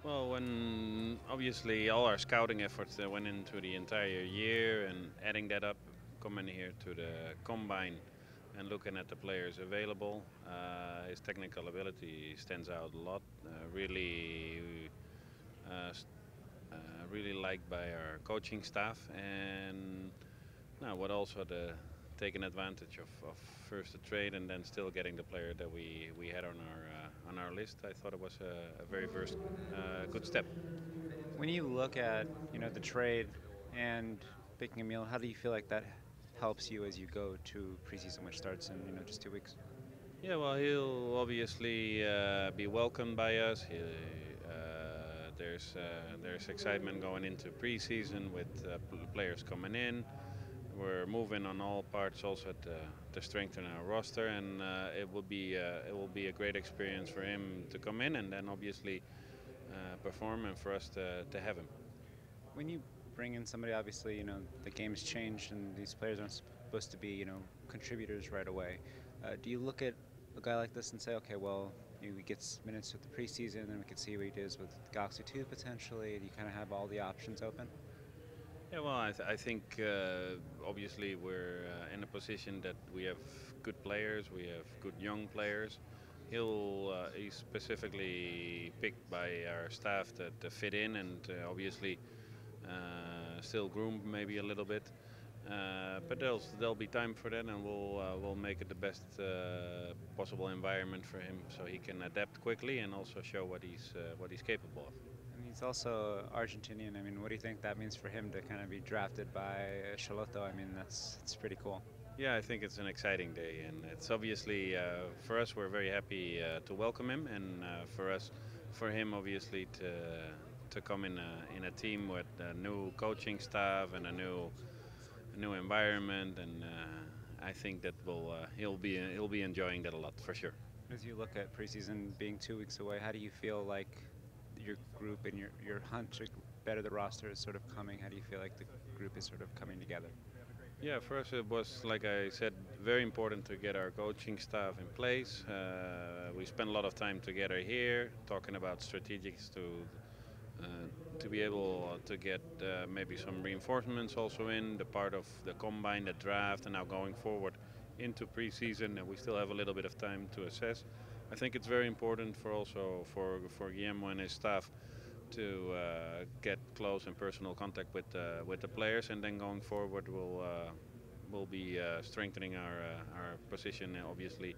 Well, when obviously all our scouting efforts that went into the entire year and adding that up, coming here to the combine and looking at the players available, his technical ability stands out a lot. Uh, s- really liked by our coaching staff, and now what also the taking advantage of first the trade and then still getting the player that we had on our list. I thought it was a very first good step. When you look at the trade and picking a meal, how do you feel like that helps you as you go to preseason, which starts in just 2 weeks? Yeah, well, he'll obviously be welcomed by us. There's excitement going into preseason with players coming in. We're moving on all parts also to strengthen our roster, and it will be a great experience for him to come in and then obviously perform, and for us to have him. When you bring in somebody, obviously, the game's changed and these players aren't supposed to be, contributors right away. Do you look at a guy like this and say, okay, well, he gets minutes with the preseason and we can see what he does with Galaxy 2 potentially? Do you kind of have all the options open? Yeah, well, I think obviously we're in a position that we have good players, we have good young players. He's specifically picked by our staff to fit in and obviously still groom maybe a little bit. But there'll be time for that, and we'll make it the best possible environment for him, so he can adapt quickly and also show what he's capable of. And he's also Argentinian. I mean, what do you think that means for him to kind of be drafted by Charlotte? I mean, it's pretty cool. Yeah, I think it's an exciting day, and it's obviously for us. We're very happy to welcome him, and for him, obviously to come in a team with a new coaching staff and a new environment, and I think that he'll be enjoying that a lot for sure. As you look at preseason being 2 weeks away, how do you feel like your group and your hunt to better the roster is sort of coming? How do you feel like the group is sort of coming together? Yeah, for us it was, like I said, very important to get our coaching staff in place. We spent a lot of time together here, talking about strategics uh, to be able to get maybe some reinforcements also in the part of the combine, the draft, and now going forward into preseason. And we still have a little bit of time to assess. I think it's very important for also for Guillermo and his staff to get close and personal contact with the players, and then going forward we'll be strengthening our position, obviously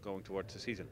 going towards the season.